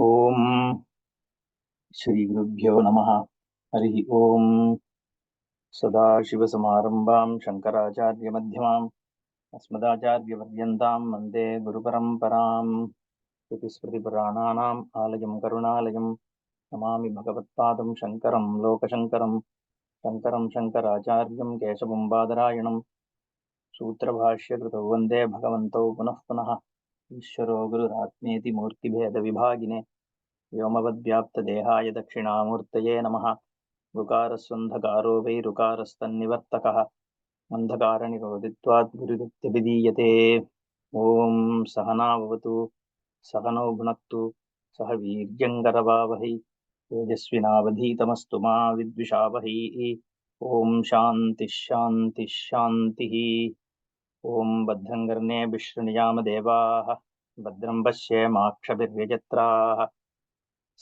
ओम श्री गुरुभ्यो नमः। हरि ओम। सदाशिवसमारंभां शंकराचार्यमध्यमाम् अस्मदाचार्यपर्यन्तां वन्दे गुरुपरम्पराम्। श्रुतिस्मृतिपुराणानाम् आलयं करुणालयं नमामि भगवत्पादं शङ्करं लोकशङ्करं। शङ्करं शङ्कराचार्यं केशवं बादरायणं सूत्रभाष्यकृतौ वन्दे भगवन्तौ पुनः पुनः। ईश्वरो गुरुरात्मेति मूर्तिभेदविभागिने व्योमवद्व्याप्तदेहाय दक्षिणामूर्तये नमः। ऋकारस्वन्धकारो वै ऋकारस्तन्निवर्तकः अन्धकारनिरोधित्वात् गुरुरित्यभिधीयते। ॐ सहना भवतु सहनौ भुनक्तु सह वीर्यङ्करवावहै तेजस्विनावधीतमस्तु मा विद्विषावहै। ॐ शान्तिः शान्तिः शान्तिः। ॐ भद्रं कर्णेभिः शृणुयामदेवाः भद्रं पश्येमाक्षभिर्यजत्राः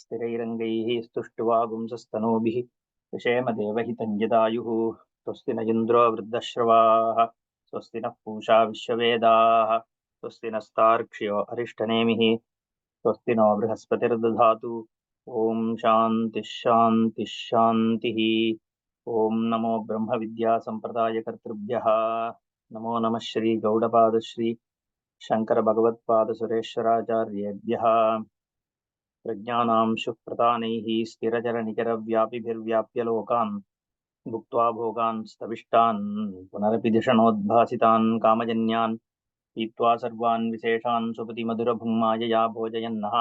स्थिरैरङ्गैः स्तुष्ट्वागुंसस्तनूभिः विषेम देवहितं यदायुः। स्वस्ति न इन्द्रो वृद्धश्रवाः स्वस्ति नः पूषा विश्ववेदाः स्वस्ति नस्तार्क्ष्यो अरिष्टनेमिः स्वस्ति नो बृहस्पतिर्दधातु। ॐ शान्तिः शान्तिः शान्तिः। ॐ नमो ब्रह्मविद्यासम्प्रदायकर्तृभ्यः। नमो नमः श्री गौडपाद श्री शंकर भगवत्पाद सुरेश्वराचार्येभ्यः। प्रज्ञानां शुप्रतानैः स्थिरचरनिकरव्यापिभिर्व्याप्य लोकान् भुक्त्वा भोगान् स्तविष्टान् पुनरपि धिषणोद्भासितान् कामजन्यान् पीत्वा सर्वान् विशेषान् सुपतिमधुरभुङ्मायया भोजयन्नः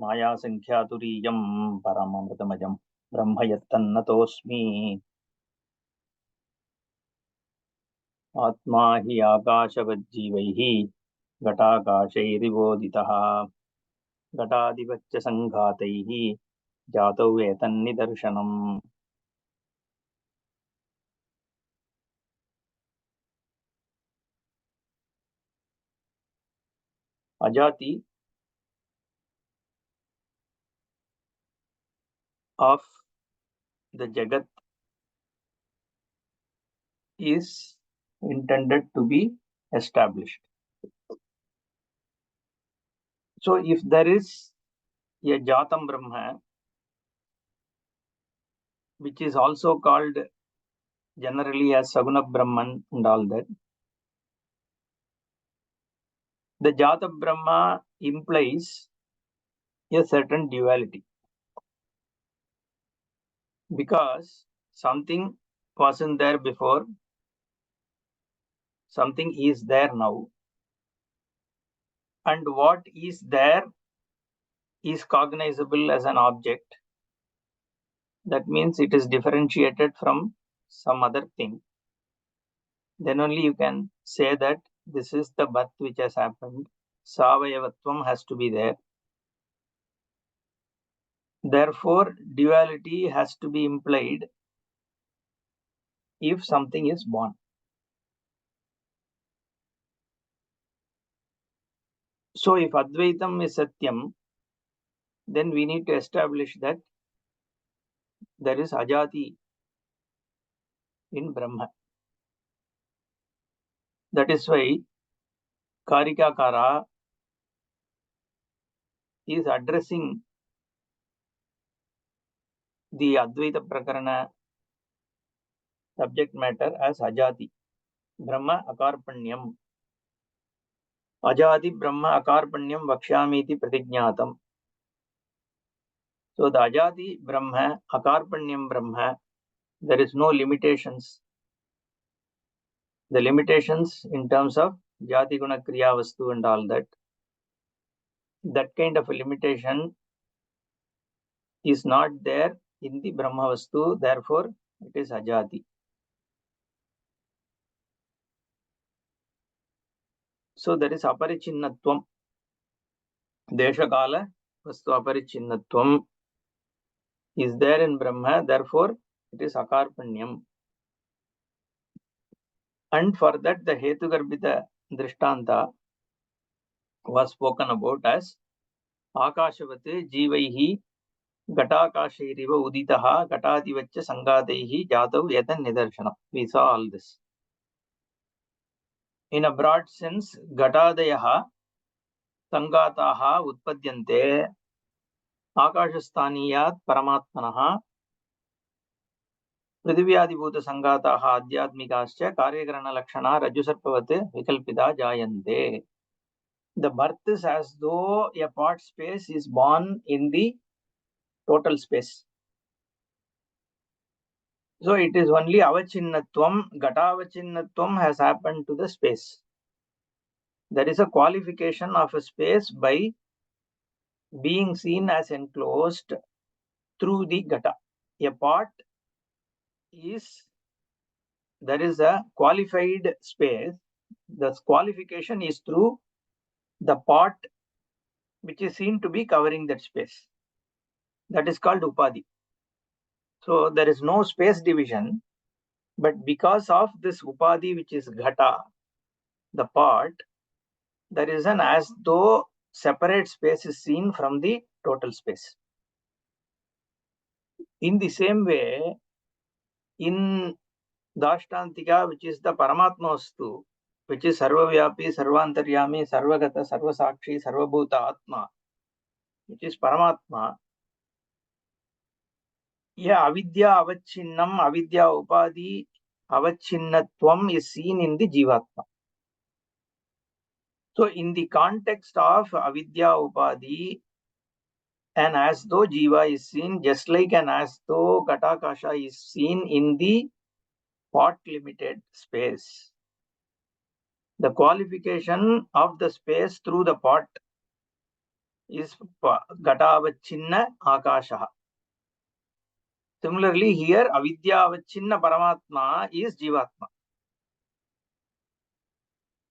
मायासङ्ख्यातुरीयं परममृतमजं ब्रह्म यत्तन्नतोऽस्मि। आत्मा हि आकाशवज्जीवैः घटाकाशैरिवोदितः घटादिवच्च सङ्घातैः जातौ एतन्निदर्शनम्। Ajati of the Jagat is intended to be established. So if there is a Jatam Brahma, which is also called generally as Saguna Brahman and all that, the Jata Brahma implies a certain duality, because something wasn't there before, something is there now, and what is there is cognizable as an object. That means it is differentiated from some other thing. Then only you can say that this is the birth which has happened. Savayavatvam has to be there. Therefore, duality has to be implied if something is born. So if Advaitam is Satyam, then we need to establish that there is Ajati in Brahma. That is why Karika is addressing the Advaita Prakarana subject matter as Ajati, Brahma Akarpanyam. Ajati Brahma Akarpanyam Vakshamiti Pratignatam. So the Ajati Brahma, Akarpanyam Brahma, there is no limitations. The limitations in terms of Jati Guna Kriya Vastu and all that, that kind of a limitation is not there in the Brahma Vastu, therefore it is Ajati. So there is Aparichinnatvam, Deshakala Vastu Aparichinnatvam is there in Brahma, therefore it is Akarpanyam. And for that the Hetugarbhita Drishtanta was spoken about as Akashavate Jivaihi Gatakashiriva Uditaha Gatadivaccha Sangatehi Jatav Etan Nidarshanam. We saw all this. In a broad sense, Gatadayaha Sangataha Utpadyante. आकाशस्थानीयात् परमात्मनः पृथिव्यादिभूतसङ्घाताः आध्यात्मिकाश्च कार्यकरणलक्षणा रज्जुसर्पवत् विकल्पिता जायन्ते. The birth is as though a part space is born in the total space. So it is only avachinnatvam, gatavachinnatvam has happened to the space. There is a qualification of a space by being seen as enclosed through the gata. A part is, there is a qualified space. The qualification is through the part which is seen to be covering that space. That is called upadhi. So there is no space division, but because of this upadhi, which is ghata, the part, there is an as though separate space is seen from the total space. In the same way, in Dashtantika, which is the Paramatma Vastu, which is Sarvavyapi, Sarvantaryami, Sarvagata, Sarvasakshi, Sarvabhuta Atma, which is Paramatma, yeah, avidya avachinnam, avidya upadhi avachinnatvam is seen in the Jivatma. So in the context of avidya upadhi, and as though jiva is seen, just like an as though Ghatakasha is seen in the part limited space. The qualification of the space through the part is Ghatavachinna Akasha. Similarly, here avidya avachinna Paramatma is Jivatma.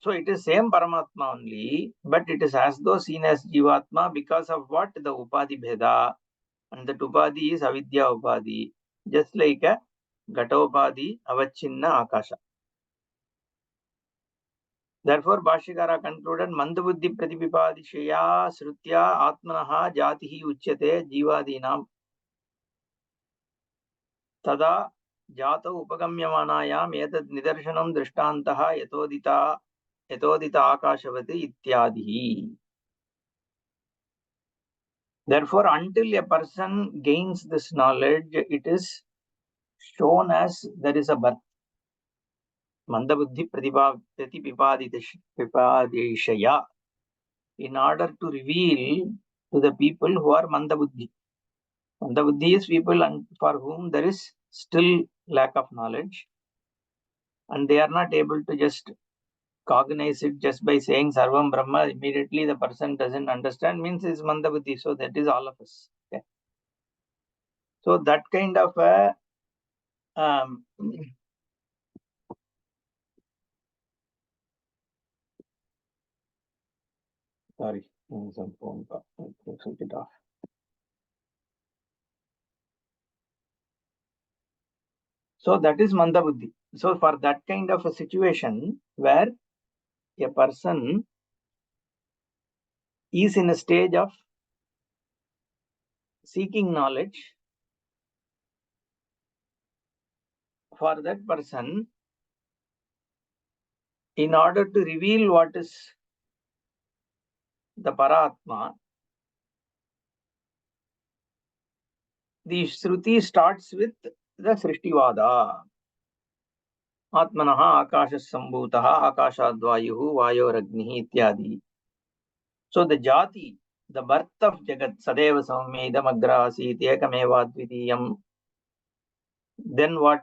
So it is same Paramatma only, but it is as though seen as Jivatma because of what? The Upadhi Bheda. And that Upadhi is avidya Upadhi. Just like a Ghatopadhi avachinna Akasha. Therefore, Bhashyakara concluded, Mandabuddhi Pratipipadishaya Srutya Atmanaha Jatihi Uchyate Jivadinam Tada Jata Upagamyamanayam Etad Nidarshanam Drishtantaha Yatodita Akashavati Ityadihi. Therefore, until a person gains this knowledge, it is shown as there is a birth. Mandabuddhi Pratipipadishaya, in order to reveal to the people who are Mandabuddhi. Mandabuddhi is people for whom there is still lack of knowledge, and they are not able to just cognize it just by saying Sarvam Brahma. Immediately the person doesn't understand, means is Mandabuddhi. So that is all of us. Okay? So that kind of a sorry, some phone call. Switch it off. So that is Mandabuddhi. So for that kind of a situation where a person is in a stage of seeking knowledge, for that person, in order to reveal what is the Paratma, the Shruti starts with the Srishtivada. Atmanaha Akashas Sambhutaha Akashadvayuhu Vayoragnihi Ityadi. So the Jati, the birth of Jagat, Sadeva Samedam Agrasi Ekameva Dvitiyam. Then what?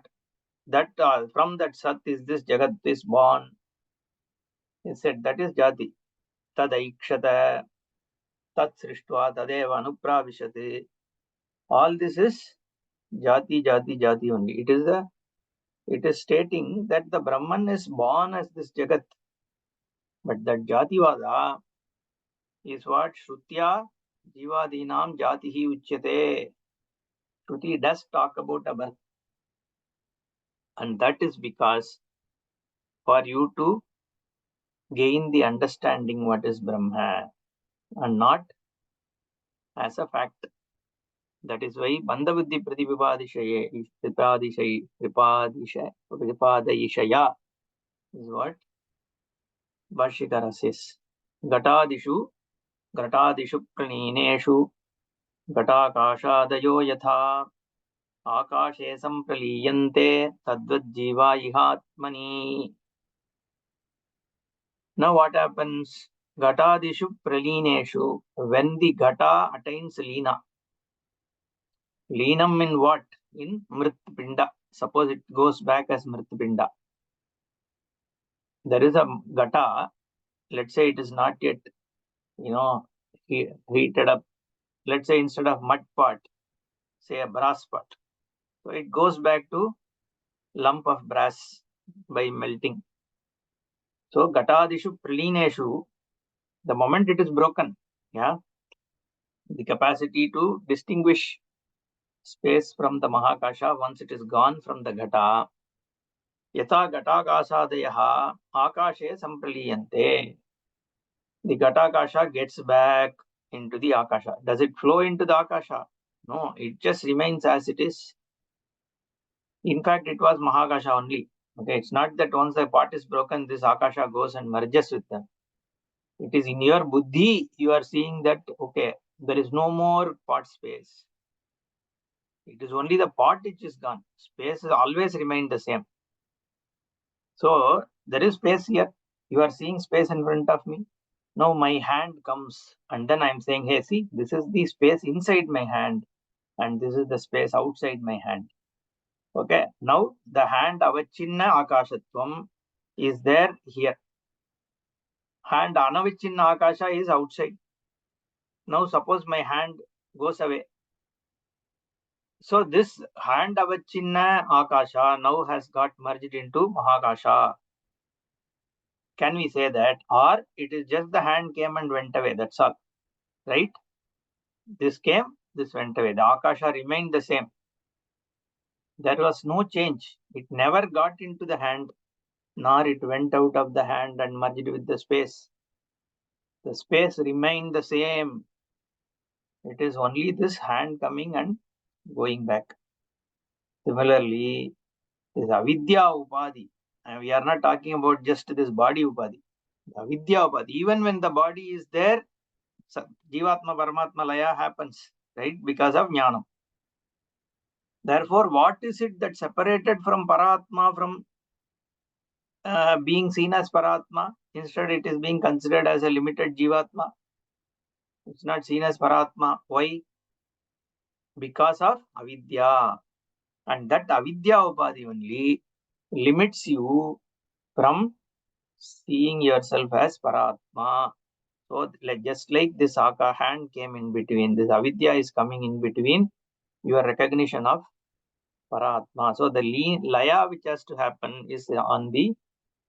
That from that Sat is this Jagat is born. He said that is Jati. Tadaikshata, Tat Srishtva, Tadeva Anupravishati. All this is Jati, Jati, Jati only. It is stating that the Brahman is born as this Jagat. But that Jativada is what Shrutya Jivadinam Jatihi Uchyate. Shruti does talk about a birth. And that is because for you to gain the understanding what is Brahma and not as a fact. That is why Mandabuddhi Pratipipadishaya is what Bhashyakara says. Ghatadishu Pranineshu घटाकाशादयो यथा आकाशे सम्प्रलीयन्ते तद्वज्जीवा इहात्मनि. Now what happens? Ghatadishu pralineshu, when the ghata attains lina. Linam in what? In mritpinda. Suppose it goes back as mritpinda. There is a ghata, let's say it is not yet, heated up. Let's say instead of mud pot, say a brass pot. So it goes back to lump of brass by melting. So ghatadishu pralineshu, the moment it is broken, the capacity to distinguish space from the Mahakasha, once it is gone from the Ghata, Yatha Ghatakasadaya Akashe Sampraliyante. The Ghatakasha gets back into the Akasha. Does it flow into the Akasha? No, it just remains as it is. In fact, it was Mahakasha only. Okay, it's not that once the pot is broken, this Akasha goes and merges with them. It is in your buddhi, you are seeing that, okay, there is no more pot space. It is only the pot which is gone. Space has always remained the same. So there is space here. You are seeing space in front of me. Now my hand comes and then I am saying, hey, see, this is the space inside my hand and this is the space outside my hand. Okay. Now the hand avachinna akashatvam is there here. Hand anavachinna akasha is outside. Now suppose my hand goes away. So this hand avachinna akasha now has got merged into Mahakasha. Can we say that? Or it is just the hand came and went away, that's all. Right? This came, this went away. The Akasha remained the same. There was no change. It never got into the hand, nor it went out of the hand and merged with the space. The space remained the same. It is only this hand coming and going back. Similarly, this avidya upadhi, and we are not talking about just this body upadhi. Avidya upadhi, even when the body is there, Jivatma Paramatma Laya happens, right? Because of Jnanam. Therefore, what is it that separated from Paratma from being seen as Paratma? Instead, it is being considered as a limited Jivatma. It's not seen as Paratma. Why? Because of Avidya. And that Avidya Upadhi only limits you from seeing yourself as Paratma. So, just like this Aka hand came in between, this Avidya is coming in between your recognition of Paratma. So, the laya which has to happen is on the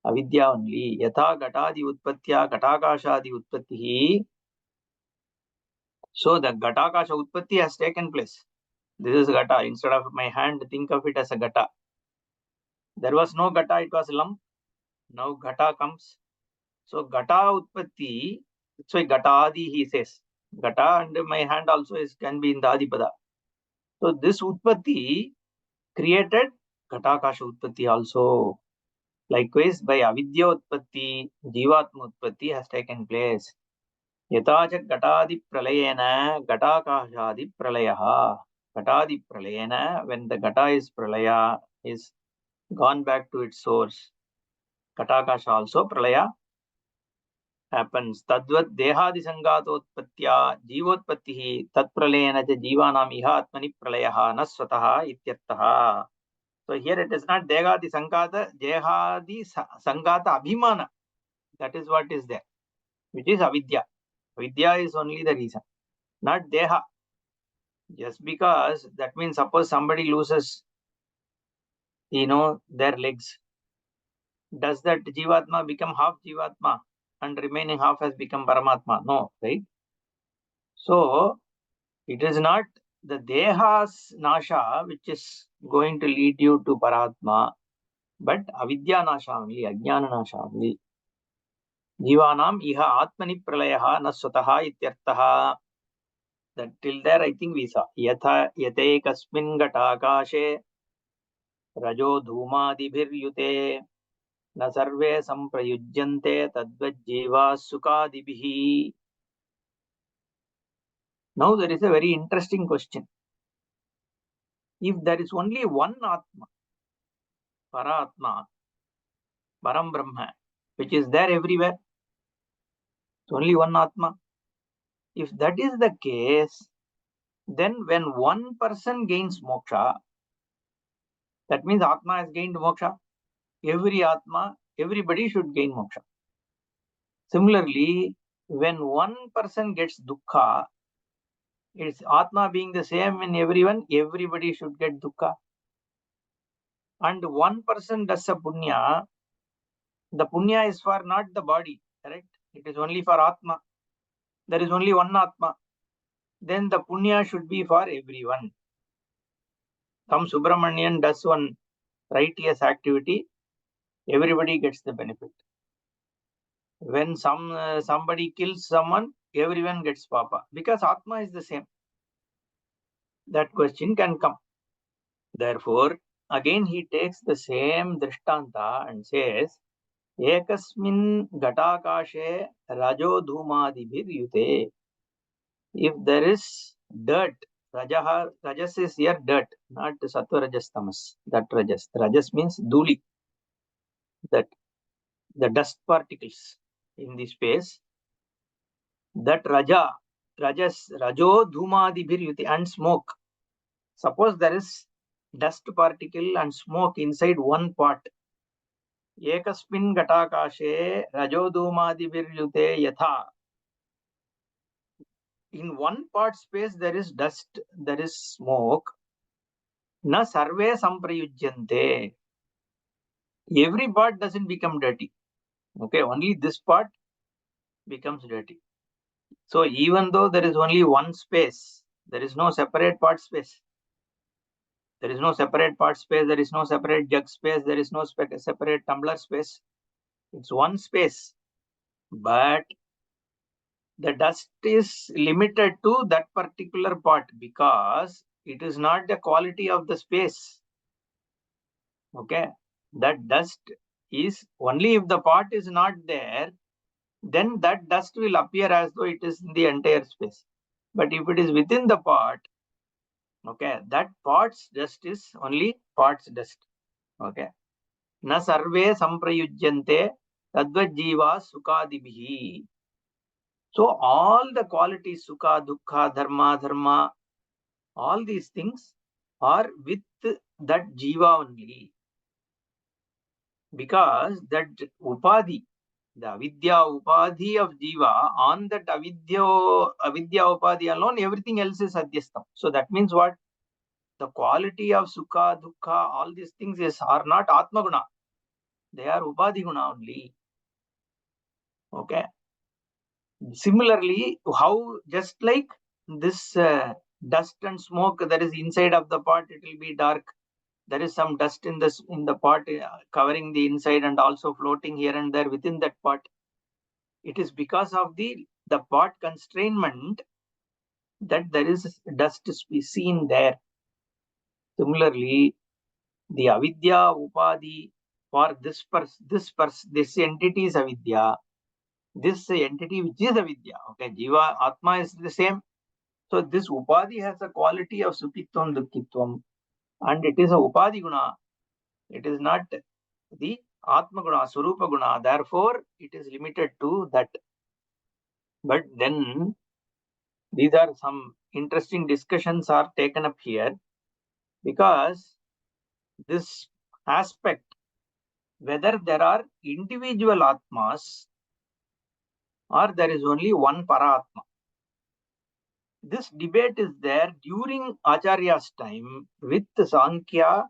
avidya only. Yatha Gatadi Utpatya Gatakashadi Utpattihi. So, the Gatakasha Utpatti has taken place. This is Gata. Instead of my hand, think of it as a Gata. There was no Gata, it was lump. Now Gata comes. So, Gata Utpatti, that's why Gatadi he says. Gata and my hand also can be in the Adipada. So, this Utpatti created Gatakasha Utpatti also. Likewise, by avidya utpatti, jivatma utpatti has taken place. Yatacha gatadi pralayena gatakashadi pralayaha. Gatadi pralayena, when the gata is pralaya, is gone back to its source. Gatakasha also pralaya happens. Tadvat dehadi sangatotpatya jivotpattihi tat pralayena ja jivanam iha atmani pralayaha nasvataha ityartaha. So here it is not dehadi sankata, dehadi sankata abhimana. That is what is there, which is avidya. Avidya is only the reason, not deha. Just because that means suppose somebody loses, their legs. Does that jivatma become half jivatma and remaining half has become paramatma? No, right? So it is not the deha's nasha which is going to lead you to paratma, but avidya nasha only, ajnana nasha only. Jivanam iha atmani pralayaha na swataha ityartaha. That till there I think we saw. Yatha yate kasmin gatakashe rajo dhoomadibhiryute na sarve samprayujyante tadvajjiva sukadibihi. Now there is a very interesting question. If there is only one Atma, Paratma, Param Brahma, which is there everywhere, it's only one Atma. If that is the case, then when one person gains moksha, that means Atma has gained moksha. Every Atma, everybody should gain moksha. Similarly, when one person gets dukkha, it's Atma being the same in everyone, everybody should get dukkha. And one person does a punya, the punya is for not the body, correct? It is only for Atma. There is only one Atma. Then the punya should be for everyone. Some Subramanian does one righteous activity, everybody gets the benefit. When somebody kills someone, everyone gets papa, because Atma is the same. That question can come. Therefore, again he takes the same drishtanta and says, Ekasmin gatakashe rajo dhumadibhir yute. If there is dirt, rajas is here dirt, not sattva rajas tamas. That rajas. Rajas means dhuli, that the dust particles in the space. That rajas, rajo dhumadibhir yute, and smoke. Suppose there is dust particle and smoke inside one pot. Ekasmin gatakashe rajodhumadibhiryute yatha. In one pot space there is dust, there is smoke. Na sarve samprayujyante. Every part doesn't become dirty. Okay, only this part becomes dirty. So even though there is only one space, there is no separate part space. There is no separate part space, there is no separate jug space, there is no separate tumbler space. It's one space. But the dust is limited to that particular part because it is not the quality of the space. Okay, that dust is only if the part is not there, then that dust will appear as though it is in the entire space. But if it is within the part, okay, that part's dust is only part's dust. Okay, na sarve samprayujyante tadvad jiva sukadibhi. So all the qualities, sukha, dukkha, dharma, all these things are with that jiva only. Because that upadhi, the avidya upadhi of jiva, on that avidya upadhi alone, everything else is adhyastam. So that means what? The quality of sukha, dukkha, all these things are not atma guna. They are upadhi guna only. Okay. Similarly, how just like this dust and smoke that is inside of the pot, it will be dark. There is some dust in the pot covering the inside and also floating here and there within that pot. It is because of the pot constrainment that there is dust to be seen there. Similarly, the avidya upadhi for this entity is avidya. This entity which is avidya. Okay, jiva atma is the same. So this upadhi has a quality of sukhitvam dukkitvam, and it is a upadhi guna. It is not the atma guna, swarupa guna. Therefore, it is limited to that. But then these are some interesting discussions are taken up here, because this aspect, whether there are individual atmas or there is only one paratma. This debate is there during Acharya's time with Sankhya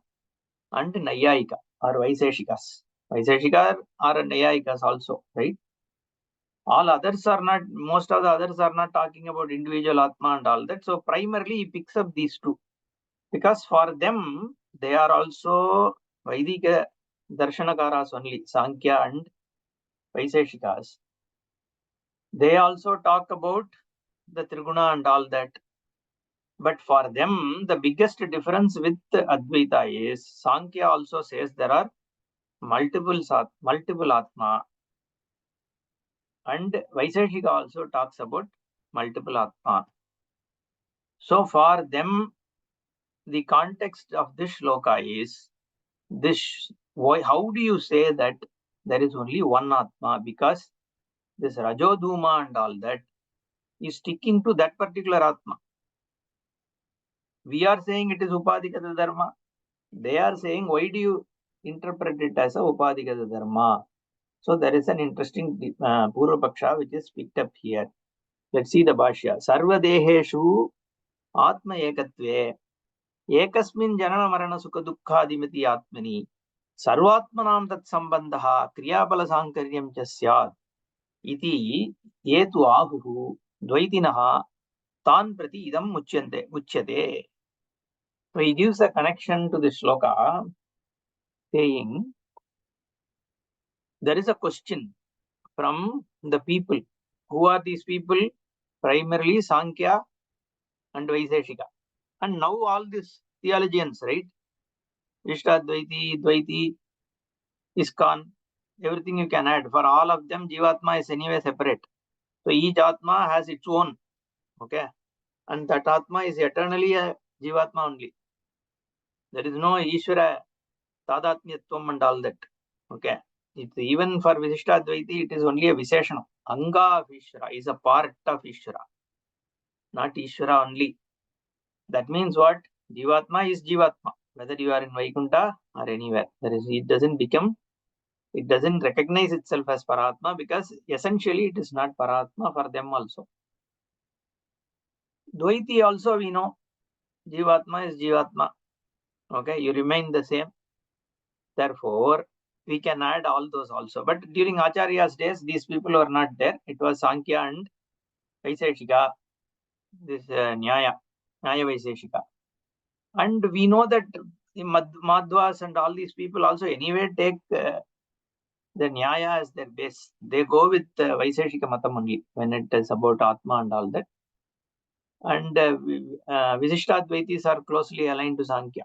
and Nayayika or Vaiseshikas. Vaiseshika are Nayayikas also, right? All others are not, most of the others are not talking about individual Atma and all that. So primarily he picks up these two, because for them, they are also Vaidika Darshanakaras only, Sankhya and Vaiseshikas. They also talk about the Triguna and all that. But for them, the biggest difference with Advaita is Sankhya also says there are multiple Atma, and Vaiseshika also talks about multiple Atma. So for them, the context of this shloka is this. Why? How do you say that there is only one Atma? Because this Rajodhuma and all that is sticking to that particular Atma. We are saying it is Upadikata Dharma. They are saying, why do you interpret it as a Upadikata Dharma? So there is an interesting Purva Paksha which is picked up here. Let's see the Bhashya. Sarva Deheshu Atma Ekatve Ekasmin Janana Marana Sukha Dukkhadimati Atmani Sarvatmanam Tat Sambandha Kriyapala Sankaryam Chasyat Iti Yetu Ahuhu Dvaitinaha Tan Prati Idam Uchyate. So he gives a connection to the shloka saying there is a question from the people. Who are these people? Primarily Sankhya and Vaiseshika. And now all these theologians, right? Vishtadvaiti, Dvaiti, ISKCON, everything you can add. For all of them, Jivatma is anyway separate. So each Atma has its own. Okay. And that Atma is eternally a Jivatma only. There is no Ishvara, Tadatmyatvam and all that. Okay. It's even for Vishishtadvaiti, it is only a Viseshana. Anga of Ishvara is a part of Ishvara, not Ishvara only. That means what? Jivatma is Jivatma, whether you are in Vaikuntha or anywhere. It doesn't recognize itself as Paratma because essentially it is not Paratma for them also. Dvaiti also we know, Jivatma is Jivatma. Okay, you remain the same. Therefore, we can add all those also. But during Acharya's days, these people were not there. It was Sankhya and Vaiseshika, this Nyaya Vaiseshika. And we know that the Madhvas and all these people also anyway take the Nyaya as their base. They go with Vaiseshika Matam only when it is about Atma and all that. And Visishtadvaitis are closely aligned to Sankhya,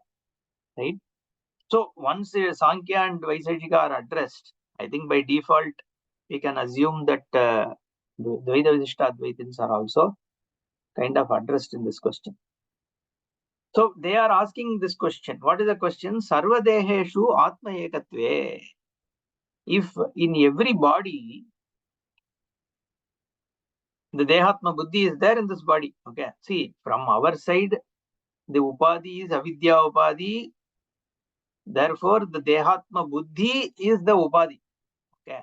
right? So once Sankhya and Vaiseshika are addressed, I think by default we can assume that Dvaita Visishtadvaitins are also kind of addressed in this question. So they are asking this question. What is the question? Sarva Deheshu Atma Ekatve. If in every body the Dehatma Buddhi is there in this body. Okay. See, from our side, the Upadhi is Avidya Upadhi. Therefore, the Dehatma Buddhi is the Upadhi. Okay.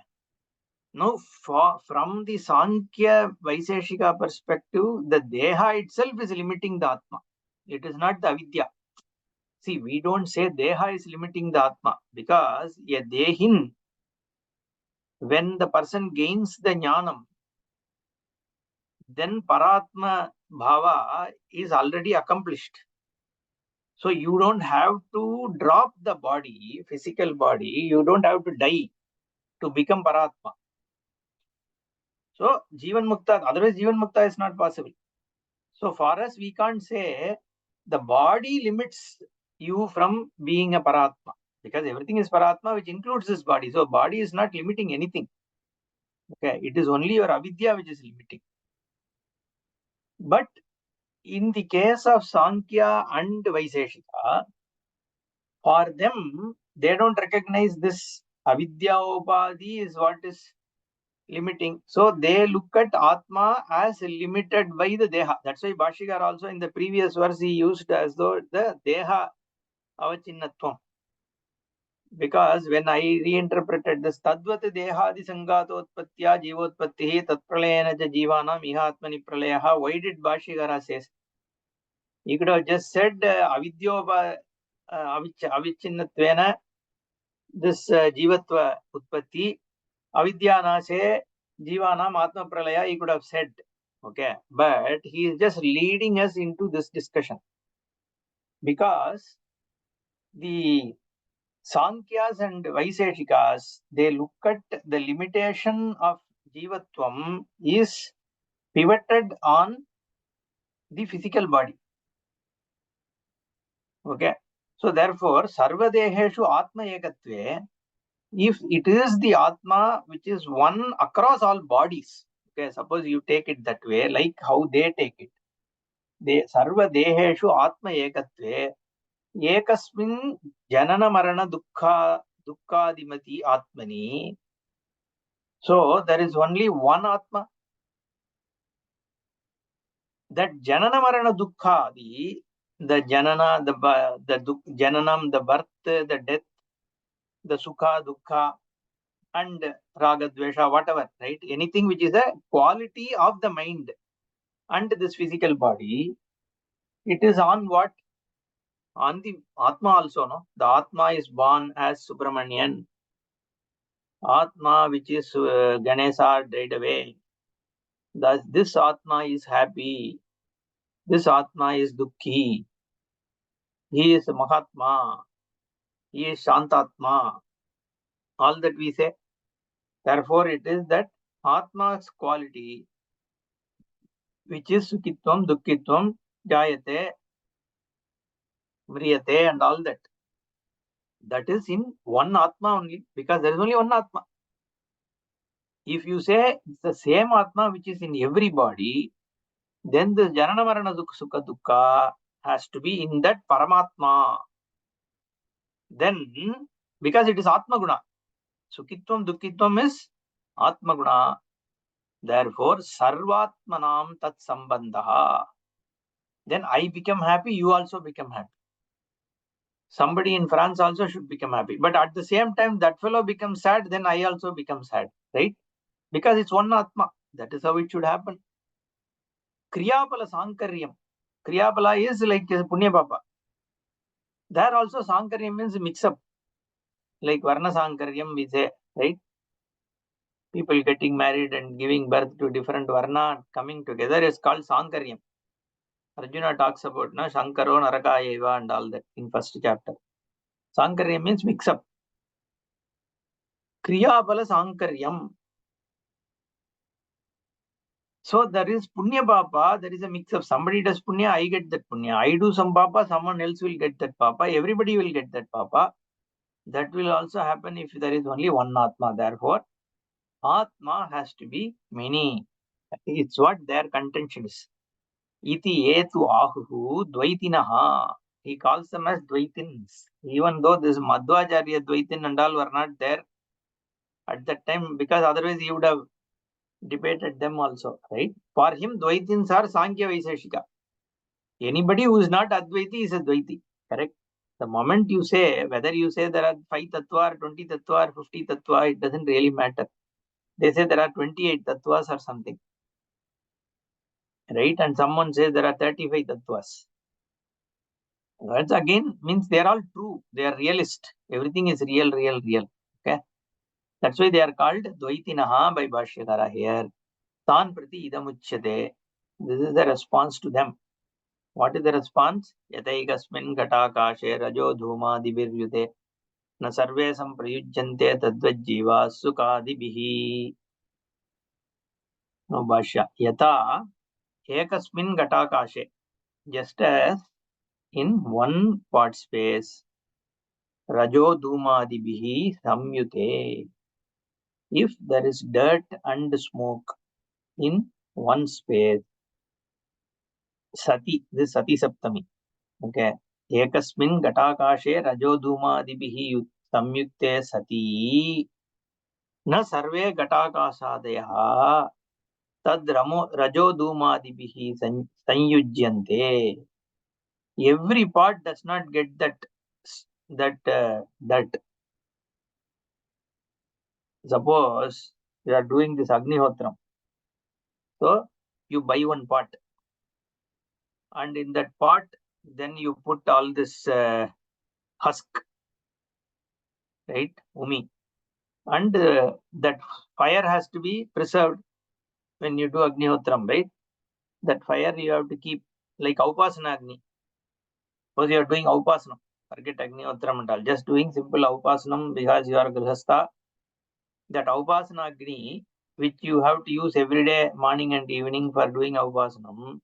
Now, from the Sankhya Vaiseshika perspective, the Deha itself is limiting the Atma. It is not the Avidya. See, we don't say Deha is limiting the Atma because a Dehin, when the person gains the Jnanam, then Paratma Bhava is already accomplished. So you don't have to drop the body, physical body, you don't have to die to become Paratma. So Jivan Mukta, otherwise Jivan Mukta is not possible. So for us, we can't say the body limits you from being a Paratma because everything is Paratma, which includes this body. So body is not limiting anything. Okay, it is only your avidya which is limiting. But in the case of Sankhya and Vaiseshika, for them, they don't recognize this avidya upadhi is what is limiting. So they look at Atma as limited by the Deha. That's why Bhashikar also in the previous verse he used as though the Deha avachinnatvam. Because when I reinterpreted this Tadvat Dehadi Sangatotpatya Jivotpattihi Tatpralayana Jivanam Ihatmani Pralayaha, why did Bhashikara says? He could have just said Avidyopa Avichinnattvena this Jivatva Utpatti Avidyanase Jivanam Atma Pralaya, he could have said. Okay, but he is just leading us into this discussion because the Sankhyas and Vaiseshikas, they look at the limitation of Jivatvam is pivoted on the physical body. Okay, so therefore, Sarvadeheshu Atma Ekatve, if it is the Atma which is one across all bodies, okay, suppose you take it that way, like how they take it. sarva deheshu atma ekatve ekasmin janana marana dukkadimati atmani. So there is only one atma. That janana marana dukkhadi, the janana, the jananam, the birth, the death, the sukha, dukkha, and raga, dvesha, whatever, right? Anything which is a quality of the mind and this physical body, it is on what? On the Atma also, no? The Atma is born as Subramanian. Atma, which is Ganesha, died away. Thus, this Atma is happy. This Atma is Dukhi. He is Mahatma. He is Shantatma. All that we say. Therefore, it is that Atma's quality, which is Sukhitvam, Dukkitvam, Jayate, Mriyate, and all that. That is in one Atma only, because there is only one Atma. If you say it's the same Atma which is in everybody, then the Janana Marana Sukha Dukkha has to be in that Paramatma. Then, because it is Atma Guna, Sukhitvam, Dukkitvam is Atma Guna. Therefore, Sarvatmanam Tat Sambandha. Then I become happy, you also become happy. Somebody in France also should become happy. But at the same time, that fellow becomes sad, then I also become sad, right? Because it's one Atma. That is how it should happen. Kriyapala Sankaryam. Kriyapala is like Punya Papa. There also Sankaryam means mix up. Like Varna Sankaryam we say, right? People getting married and giving birth to different Varna coming together is called Sankaryam. Arjuna talks about na Shankaro Narakayeva and all that in first chapter. Sankaryam means mix up. Kriyapala Sankaryam. So there is Punya Papa, there is a mix of somebody does Punya, I get that Punya. I do some Papa, someone else will get that Papa. Everybody will get that Papa. That will also happen if there is only one Atma. Therefore, Atma has to be many. It's what their contention is. Iti etu ahuhu dvaitinaha. He calls them as Dvaitins. Even though this Madhvacharya Dvaitin and all were not there at that time, because otherwise he would have debated them also, right? For him, Dvaitins are Sankhya Vaiseshika. Anybody who is not Advaiti is a Dvaiti, correct? The moment you say, whether you say there are 5 tattva or 20 tattva or 50 tattva, it doesn't really matter. They say there are 28 tattvas or something, right? And someone says there are 35 tattvas. That again means they are all true. They are realist. Everything is real. Okay. That's why they are called Dvaitinaha by Bhashyakara here. Tan prati idamuchyate. This is the response to them. What is the response? Yataikasmin ghatakashe rajo dhuma diviryute na sarve samprayujyante tadvajjiva sukadibihi. No Bhashya. Yata ekasmin ghatakashe. Just as in one part space, rajo dhumadibihi samyute. If there is dirt and smoke in one space, sati, this is sati saptami. Okay. Ekasmin ghatakashe rajo dhumadibihi samyukte sati na sarve ghatakashadaya tad rajo dhumadibihi sanyujyante. Every part does not get that. Suppose you are doing this Agnihotram. So you buy one pot, and in that pot, then you put all this husk, right? Umi. And that fire has to be preserved when you do Agnihotram, right? That fire you have to keep like Upasana Agni. Suppose you are doing Upasana, forget Agnihotram and all, just doing simple Upasanam because you are Grihastha. That Upasana Agni, which you have to use every day, morning and evening for doing Upasanam,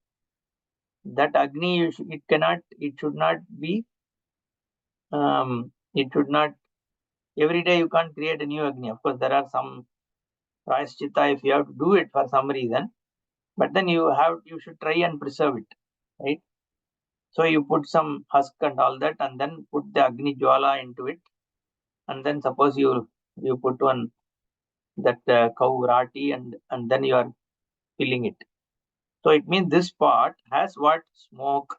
that Agni, it should not be, it should not, every day you can't create a new Agni. Of course, there are some Prayaschitta if you have to do it for some reason, but then you should try and preserve it. right? So you put some husk and all that, and then put the Agni Jwala into it, and then suppose you put one that cow rati, and then you are filling it. So it means this pot has what? Smoke.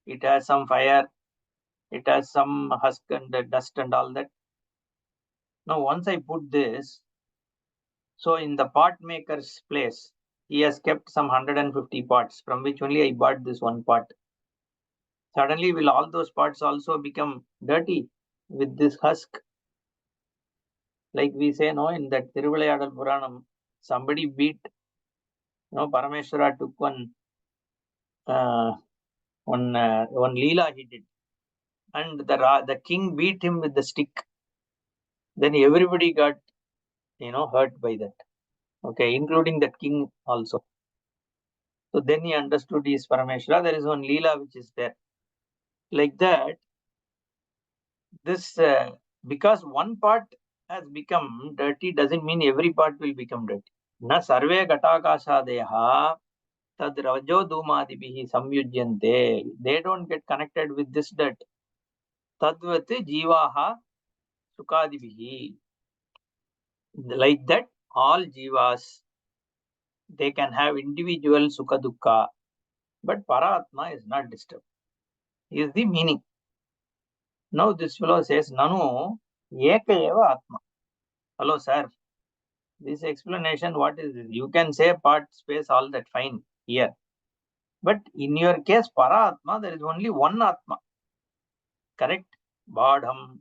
It has some fire. It has some husk and dust and all that. Now once I put this, so in the pot maker's place, he has kept some 150 pots, from which only I bought this one pot. Suddenly will all those pots also become dirty with this husk? Like we say, no, in that Thiruvilayadal Puranam, somebody beat, Parameshwara took one leela he did, and the king beat him with the stick. Then everybody got, hurt by that. Okay, including that king also. So then he understood he is Parameshwara. There is one leela which is there. Like that, this because one part has become dirty doesn't mean every part will become dirty. Na sarve gatakashadeha tad rajo dhumadibhi samyujyante. They don't get connected with this dirt. Tadvat jivaha sukadibihi. Like that, all jivas, they can have individual sukha dukkha, but Paratma is not disturbed. Is the meaning. Now this fellow says, Nanu eka eva atma. Hello, sir. This explanation, what is this? You can say part, space, all that, fine here. But in your case, Paratma, there is only one Atma. Correct? Badham.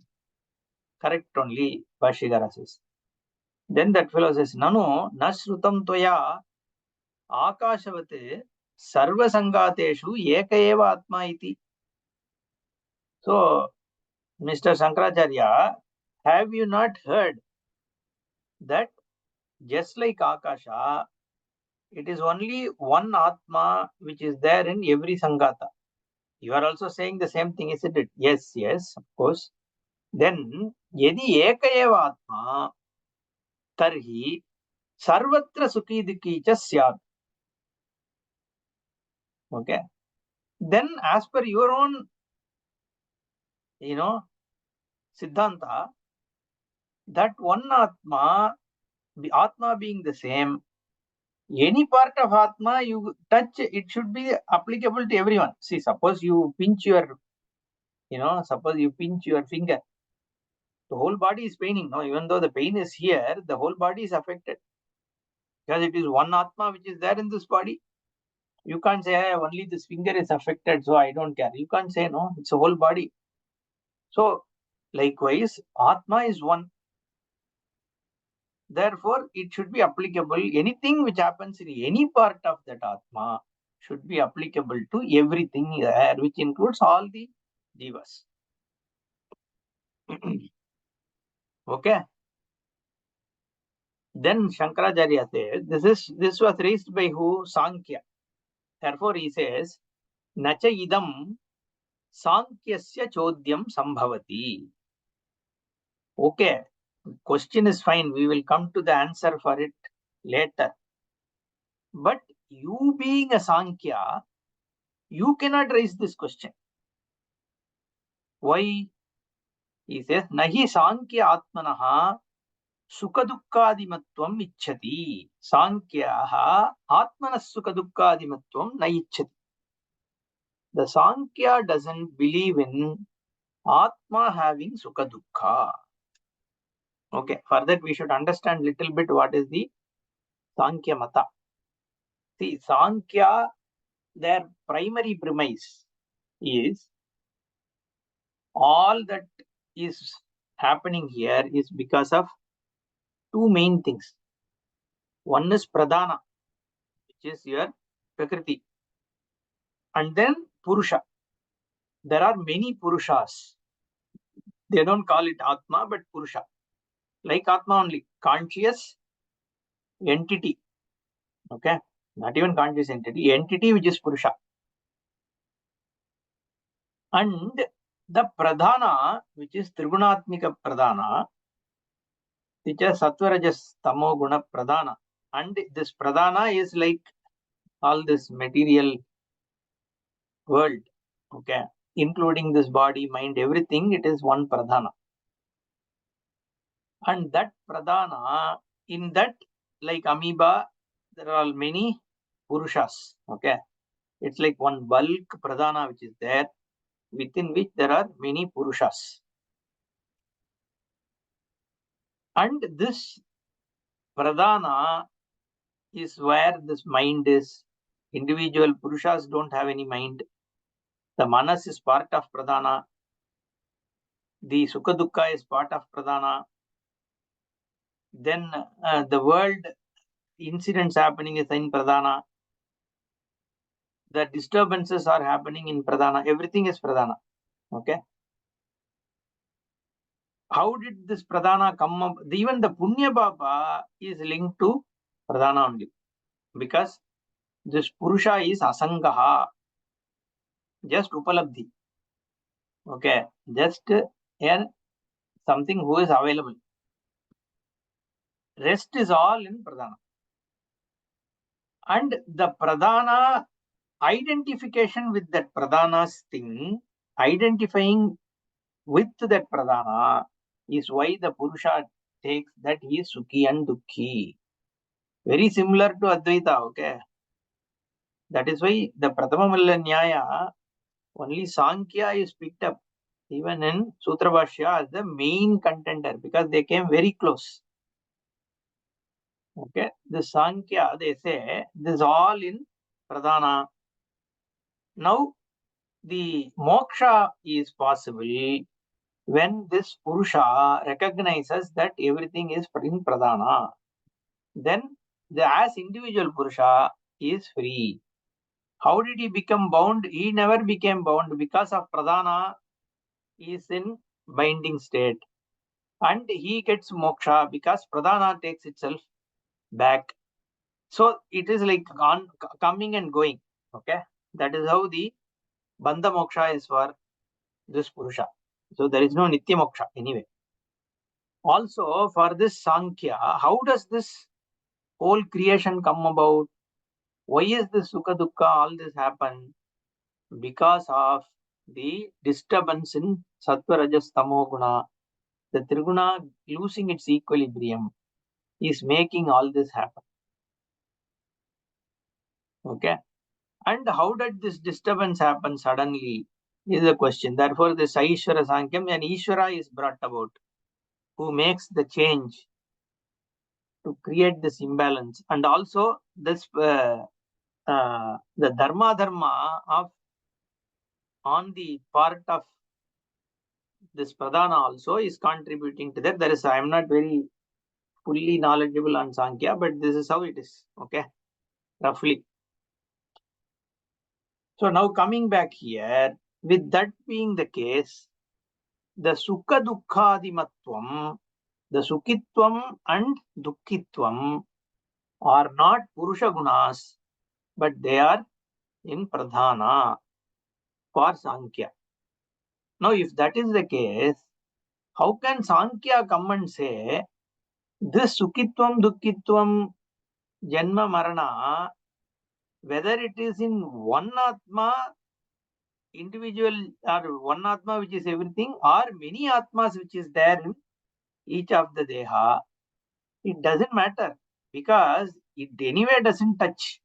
Correct only, Bhashigara says. Then that fellow says, Nanu, nashrutam toya akashavate sarva sangateshu eka eva atma iti. So, Mr. Shankaracharya, have you not heard that just like Akasha, it is only one Atma which is there in every Sangata? You are also saying the same thing, isn't it? Yes, yes, of course. Then, yadi eka eva atma, tarhi sarvatra sukhi dukhi cha syat. Okay. Then, as per your own, Siddhanta, that one Atma, the Atma being the same, any part of Atma you touch, it should be applicable to everyone. See, suppose you pinch your, suppose you pinch your finger, the whole body is paining. No, even though the pain is here, the whole body is affected. Because it is one Atma which is there in this body. You can't say, hey, only this finger is affected, so I don't care. You can't say, no, it's a whole body. So, likewise, Atma is one. Therefore, it should be applicable. Anything which happens in any part of that Atma should be applicable to everything there, which includes all the jivas. Okay. Then Shankaracharya says, this was raised by who? Sankhya. Therefore, he says, Nacha idam Sankyasya chodyam sambhavati. Okay, question is fine. We will come to the answer for it later. But you being a Sankhya, you cannot raise this question. Why? He says, Nahi Sankhya Atmanaha Sukadukkadimatvam ichchati. Sankhyaha Atmanas Sukadukkadimatvam na ichchati. The Sankhya doesn't believe in Atma having Sukadukkha. Okay, for that we should understand little bit what is the Sankhya Mata. See, Sankhya, their primary premise is all that is happening here is because of two main things. One is Pradhana, which is your Prakriti, and then Purusha. There are many Purushas. They don't call it Atma, but Purusha. Like Atma only, conscious entity. Okay, not even conscious entity which is Purusha. And the Pradhana, which is Trigunatmika Pradhana, which is Sattva-rajas Tamo Guna Pradhana. And this Pradhana is like all this material world, okay, including this body, mind, everything, it is one pradhana. And that pradhana, in that, like amoeba, there are many purushas, okay. It's like one bulk pradhana which is there, within which there are many purushas. And this pradhana is where this mind is. Individual purushas don't have any mind. The manas is part of pradhana. The sukha dukkha is part of pradhana. Then the world incidents happening is in pradhana. The disturbances are happening in pradhana. Everything is pradhana. Okay. How did this pradhana come up? Even the punya baba is linked to pradhana only, because this purusha is asangaha, just upalabdhi. Okay, just something who is available. Rest is all in pradhana. And the pradhana identification with that pradhana's thing, identifying with that pradhana, is why the purusha takes that he is sukhi and dukhi. Very similar to Advaita, okay? That is why the Pratama Malla Nyaya, only Sankhya is picked up even in Sutra Bhashya as the main contender, because they came very close. Okay, the Sankhya, they say, this is all in Pradhana. Now, the moksha is possible when this Purusha recognizes that everything is in Pradhana. Then, as individual Purusha is free. How did he become bound? He never became bound because of Pradhana is in binding state. And he gets moksha because Pradhana takes itself back. So it is like coming and going. Okay. That is how the Bandha moksha is for this Purusha. So there is no Nitya moksha anyway. Also for this Sankhya, how does this whole creation come about? Why is this Sukha Dukkha, all this happen? Because of the disturbance in Sattva Rajas Tamo Guna. The Triguna losing its equilibrium is making all this happen. Okay. And how did this disturbance happen suddenly is the question. Therefore, this Aishwara Sankhya, and Ishvara is brought about, who makes the change to create this imbalance. And also this the dharma of on the part of this pradhana also is contributing to that. There is, I am not very fully knowledgeable on Sankhya, but this is how it is. Okay, roughly. So now coming back here, with that being the case, the sukha dukkadimatvam, the sukitvam and dukkitvam are not purusha gunas, but they are in pradhana for Sankhya. Now, if that is the case, how can Sankhya come and say this sukitvam, dukkitvam, janma, marana, whether it is in one atma, individual, or one atma which is everything, or many atmas which is there in each of the deha, it doesn't matter, because it anyway doesn't touch.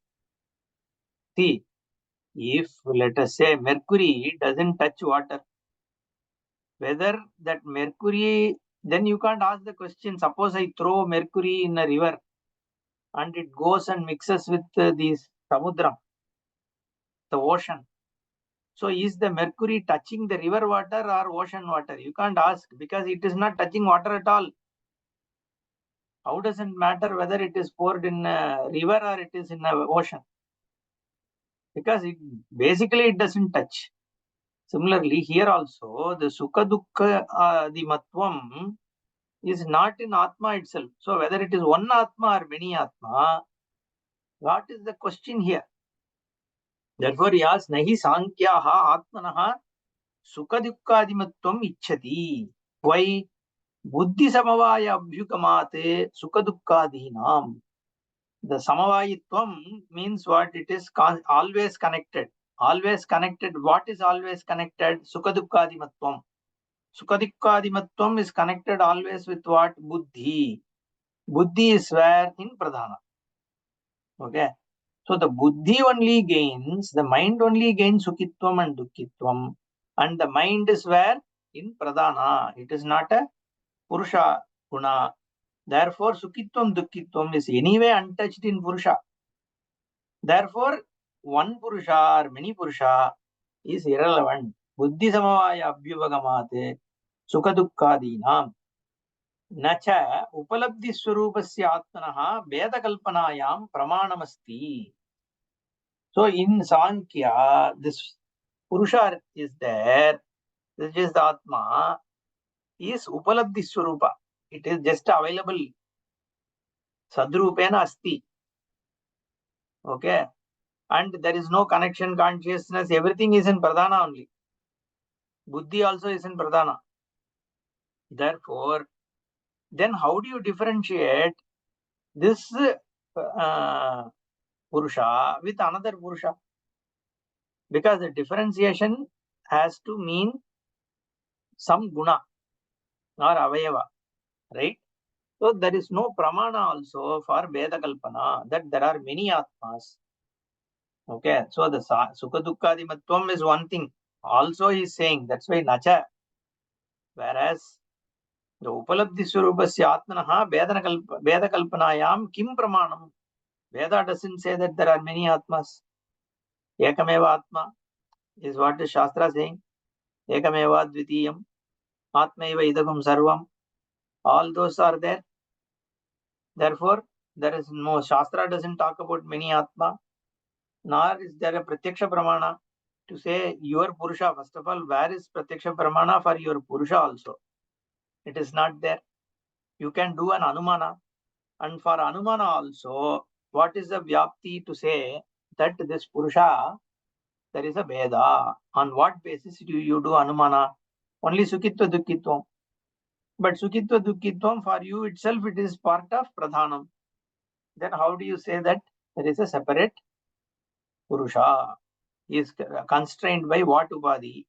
See, if let us say mercury doesn't touch water, whether that mercury, then you can't ask the question, suppose I throw mercury in a river and it goes and mixes with these samudram, the ocean. So is the mercury touching the river water or ocean water? You can't ask, because it is not touching water at all. How does it matter whether it is poured in a river or it is in the ocean? Because basically it doesn't touch. Similarly, here also the sukha dukkha the matvam is not in atma itself. So whether it is one atma or many atma, what is the question here? Therefore he asks, nahi sankhyaha atmanaha sukha dukkadimatvam ichchati. Why? Buddhi samavaya abhyukamate sukha dukkadinam. The samavayitvam means what? It is always connected. always connected. What is always connected? Sukhadukkadimatvam. Sukhadukkadimatvam is connected always with what? Buddhi. Buddhi is where? In pradhana. Okay. So the buddhi only gains, the mind only gains sukhitvam and dukkitvam. And the mind is where? In pradhana. It is not a purusha guna. Therefore, sukhitvam, dukkitvam is anyway untouched in purusha. Therefore, one purusha or many purusha is irrelevant. Buddhi samavaya abhyuvagamate sukha dukkadinam nacha upalabdhi swarupasya atmanaha vedakalpanayam pramanamasti. So in Sankhya, this purusha is there, which is the Atma, is upalabdhi swarupa. It is just available. Sadrupena asti. Okay. And there is no connection, consciousness, everything is in pradhana only. Buddhi also is in pradhana. Therefore, then how do you differentiate this purusha with another purusha? Because the differentiation has to mean some guna or avayava, right? So there is no pramana also for Veda Kalpana that there are many Atmas. Okay, so the Sukha Dukkadimatvam is one thing. Also he is saying, that's why Nacha. Whereas the Upalabdhi Swarupasya Atmanaha Veda Kalpanayam Kim Pramanam. Veda doesn't say that there are many Atmas. Ekameva Atma is what the Shastra saying. Ekameva Dvitiyam. Atmaiva Idagam Sarvam. All those are there. Therefore, there is no Shastra doesn't talk about many Atma. Nor is there a Pratyaksha Pramana to say your Purusha. First of all, where is Pratyaksha Pramana for your Purusha also? It is not there. You can do an Anumana. And for Anumana also, what is the Vyapti to say that this Purusha, there is a Veda? On what basis do you do Anumana? Only Sukhitva Dukkitvam. But Sukhitva Dukkitvam for you itself, it is part of Pradhanam. Then how do you say that there is a separate Purusha? Is constrained by what Upadhi?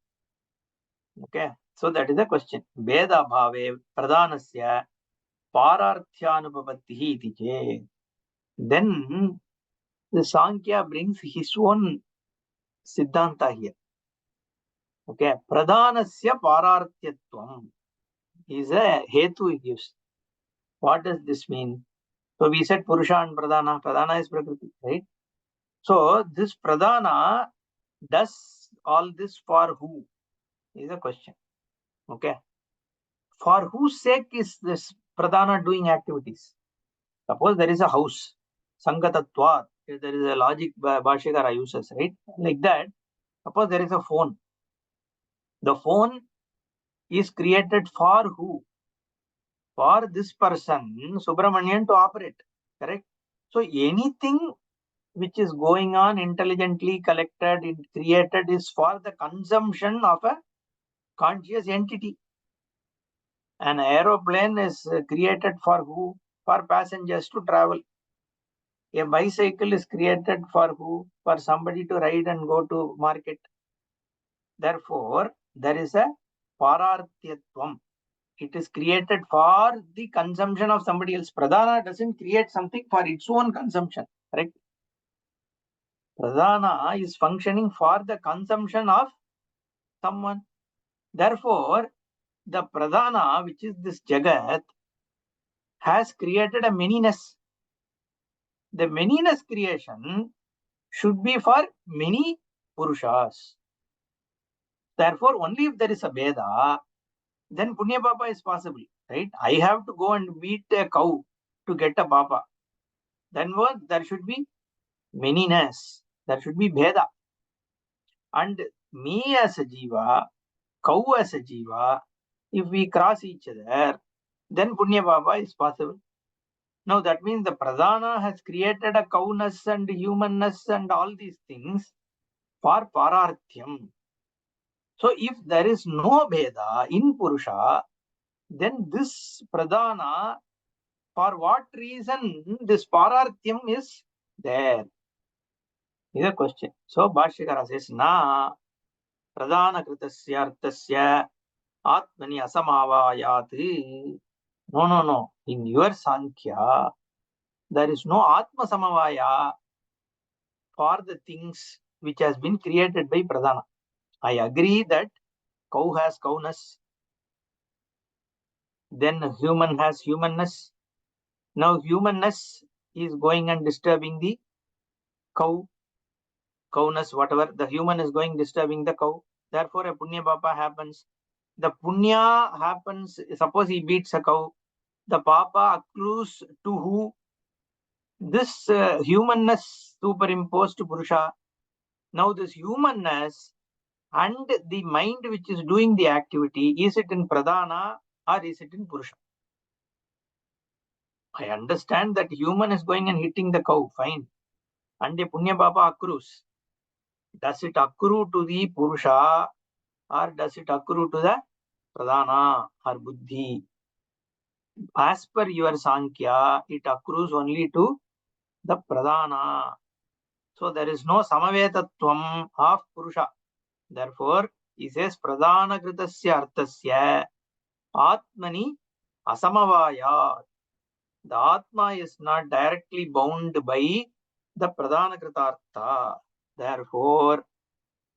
Okay, so that is the question. Veda bhave pradhanasya pararthyanupapattihi iti che. Then the Sankhya brings his own siddhanta here. Okay, pradhanasya pararthyatvam is a hetu he gives. What does this mean? So we said Purusha and Pradhana. Pradhana is Prakriti, right? So this Pradhana does all this for who? Is a question. Okay. For whose sake is this Pradhana doing activities? Suppose there is a house, Sangatatvat, there is a logic Bhashikara uses, right? Like that. Suppose there is a phone. The phone is created for who? For this person, Subramanian, to operate. Correct? So anything which is going on intelligently collected, created is for the consumption of a conscious entity. An aeroplane is created for who? For passengers to travel. A bicycle is created for who? For somebody to ride and go to market. Therefore, there is a pararthyatvam. It is created for the consumption of somebody else. Pradhana doesn't create something for its own consumption. Correct? Pradhana is functioning for the consumption of someone. Therefore, the Pradhana, which is this Jagat, has created a manyness. The manyness creation should be for many Purushas. Therefore, only if there is a Veda, then Punya Papa is possible. Right? I have to go and beat a cow to get a Papa. Then what? There should be manyness. There should be Veda. And me as a Jiva, cow as a Jiva, if we cross each other, then Punya Papa is possible. Now that means the Pradhana has created a cowness and humanness and all these things for Pararthyam. So if there is no Veda in Purusha, then this Pradhana, for what reason this Pararthyam is there? is a question. So Bhashyakara says, na pradana kritasya artasya atmani asamavayat. No. In your Sankhya, there is no Atma Samavaya for the things which has been created by Pradana. I agree that cow has cowness, then human has humanness. Now humanness is going and disturbing the cowness, whatever. The human is going disturbing the cow. Therefore, a punya papa happens. The punya happens, suppose he beats a cow. The papa accrues to who? This humanness superimposed to Purusha. Now this humanness and the mind which is doing the activity, is it in Pradana or is it in Purusha? I understand that human is going and hitting the cow, fine. And the Punya Papa accrues. Does it accrue to the Purusha or does it accrue to the Pradana or Buddhi? As per your Sankhya, it accrues only to the Pradana. So there is no Samavetatvam of Purusha. Therefore, he says Pradana Kritasya Artasya Atmani Asamavaya. The Atma is not directly bound by the Pradana Kritartha. Therefore,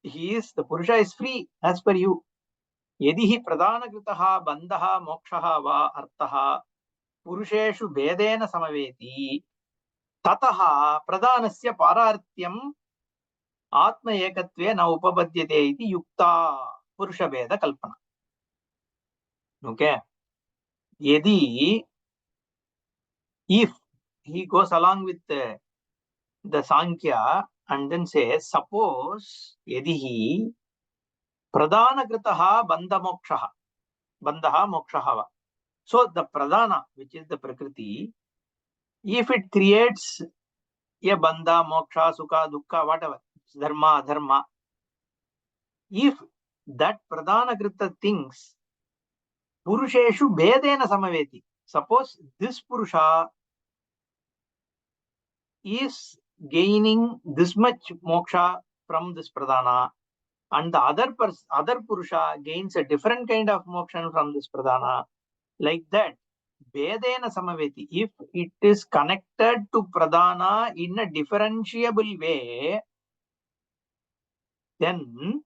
the Purusha is free as per you. Yadihi Pradana Kritaha Bandhaha Mokshaha Va Artaha Purusheshu Vedena Samaveti Tataha Pradanasya Parartyam Atma Ekatve Na Upapadyate iti Yukta Purusha Veda Kalpana. Okay. Yadi, if he goes along with the Sankhya and then says, suppose yadihi pradana kritaha bandha mokshaha. So the pradana, which is the prakriti, if it creates a bandha, moksha, sukha, dukkha, whatever, dharma, adharma, if that pradana krita things purusheshu bhedena samaveti, suppose this purusha is gaining this much moksha from this pradana, and the other purusha gains a different kind of moksha from this pradana, like that, vedena samaveti, if it is connected to pradana in a differentiable way, then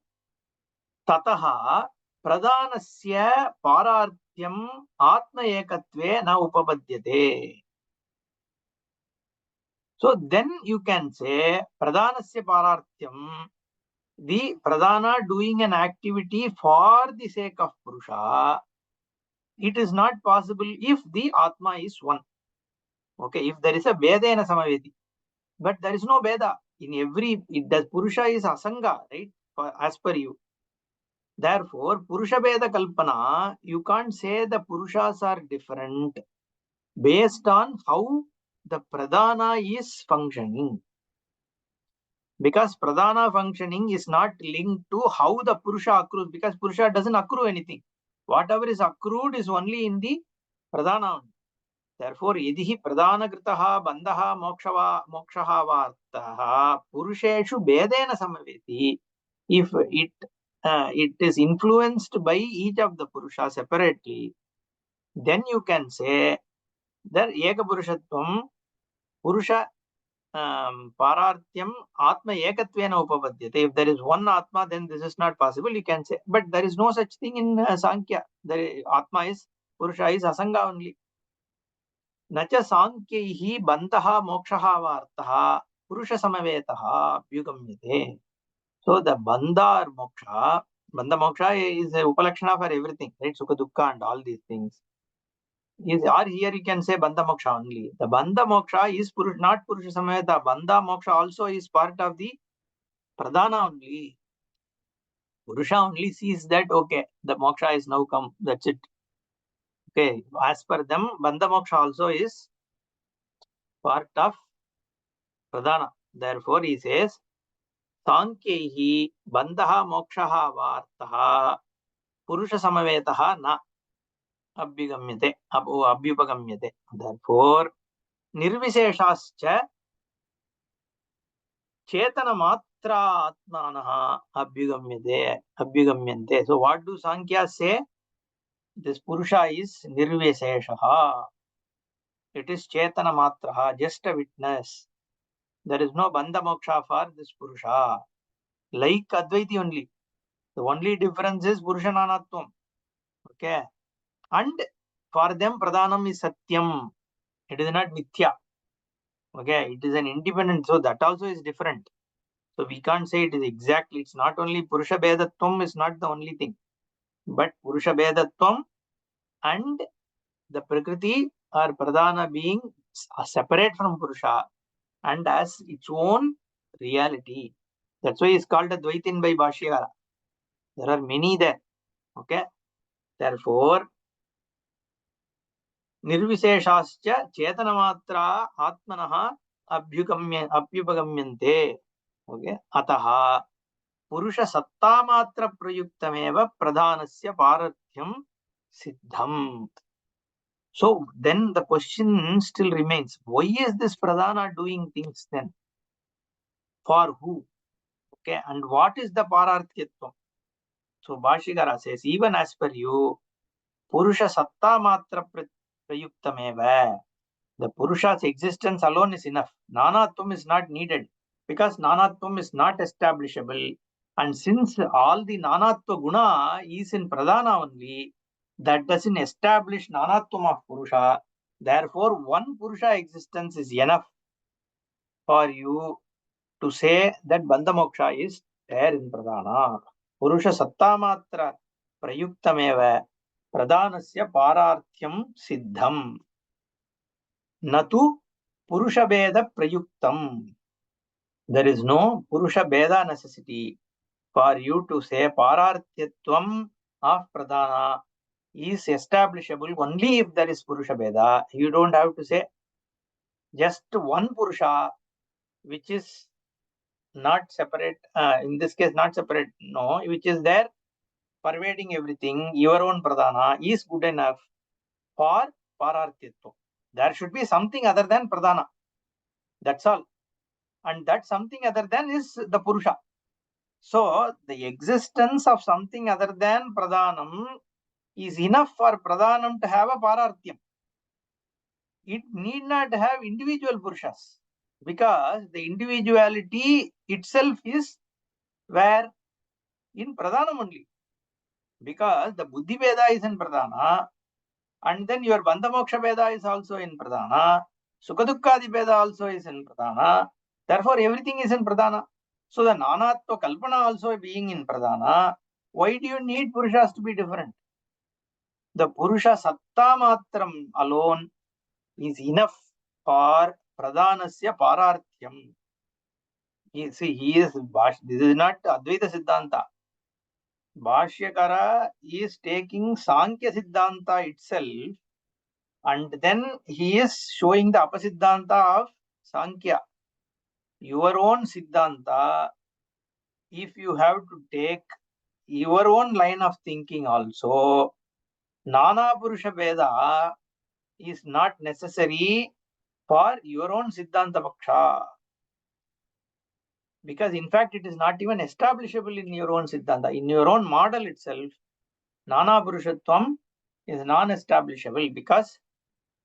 tataha pradanasya parartyam atma ekatve na upapadyate. So then you can say pradanasya parartyam, the pradana doing an activity for the sake of Purusha, it is not possible if the Atma is one. Okay, if there is a Vedena Samaveti, but there is no Veda. In every, the Purusha is Asanga, right? As per you. Therefore, Purusha Veda Kalpana, you can't say the Purushas are different based on how the Pradana is functioning. Because Pradana functioning is not linked to how the Purusha accrues, because Purusha doesn't accrue anything. Whatever is accrued is only in the Pradana. Therefore, yadihi Pradana kritaha bandhaha mokshaha vartaha Purusheshu bedena samaveti. If it is influenced by each of the Purusha separately, then you can say that Eka Purushatvam Purusha Parartyam Atma Ekatvena Upapadyate. If there is one Atma, then this is not possible, you can say. But there is no such thing in Sankhya. The Atma is, Purusha is Asanga only. Nacha Sankhyahi Bantaha Mokshaha Vartaha Purusha Samavetaha Vyugamyate. So the Bandha or Moksha, Bandha Moksha is a Upalakshana for everything, right? Sukha Dukkha and all these things. Or here you can say Bandha Moksha only. The Bandha Moksha is not Purusha Samaveta. Bandha Moksha also is part of the Pradana only. Purusha only sees that, okay, the Moksha is now come, that's it. Okay, as per them, Bandha Moksha also is part of Pradana. Therefore, he says, Sankyehi Bandhaha Mokshaha Vartaha Purusha Samavetaha Na Abhyugamyate. Abhyupagamyate. Therefore, Nirvisheshascha Chetana matra atmanaha abhyugamyante. So what do Sankhya say? This Purusha is nirvisheshaha. It is Chetana matraha, just a witness. There is no bandha moksha for this Purusha. Like Advaiti only. The only difference is Purusha nanatvam. Okay. And for them, Pradhanam is Satyam. It is not Mithya. Okay. It is an independent. So that also is different. So we can't say it is exactly. It's not only Purusha Bedatvam is not the only thing. But Purusha Bedatvam and the Prakriti or Pradhana being separate from Purusha and as its own reality. That's why it's called a Dvaitin by Bhashyakara. There are many there. Okay. Therefore, Nirvisheshascha Chetanamatra Atmanaha Abhyupagamyante. Okay. Ataha Purusha Sattamatra Prayuktameva Pradhanasya Parathyam Siddham. So then the question still remains, why is this Pradhana doing things then? For who? Okay, and what is the Pararthyatvam? So Bhashikara says, even as per you, Purusha Satta Matra Prayuktameva. The Purusha's existence alone is enough. Nanatvam is not needed because Nanatvam is not establishable. And since all the Nanatva Guna is in Pradhana only, that doesn't establish Nanatvam of Purusha. Therefore, one Purusha existence is enough for you to say that Bandha Moksha is there in Pradhana. Purusha Sattamatra Prayuktameva Pradhanasya Pararthyam Siddham. Natu Purusha Beda Prayuktam. There is no Purusha Beda necessity for you to say Pararthyatvam of Pradhana is establishable only if there is Purusha Beda. You don't have to say just one Purusha which is not separate, in this case not separate, no, which is there pervading everything, your own Pradhana is good enough for Pararthyatvam. There should be something other than Pradhana. That's all. And that something other than is the Purusha. So the existence of something other than Pradhanam is enough for Pradhanam to have a Pararthyam. It need not have individual Purushas because the individuality itself is where in Pradhanam only. Because the Buddhi Veda is in Pradhana and then your Bandha Moksha Veda is also in Pradhana. Sukhadukkadi Veda also is in Pradhana. Therefore, everything is in Pradhana. So the Nanatva Kalpana also being in Pradhana, why do you need Purushas to be different? The Purusha Satta Matram alone is enough for Pradhanasya Pararthyam. This is not Advaita Siddhanta. Bhashyakara is taking Sankhya Siddhanta itself and then he is showing the Apasiddhanta of Sankhya. Your own Siddhanta, if you have to take your own line of thinking also, Nana Purusha Veda is not necessary for your own Siddhanta Paksha. Because in fact, it is not even establishable in your own Siddhanta. In your own model itself, Nana Purushatvam is non-establishable because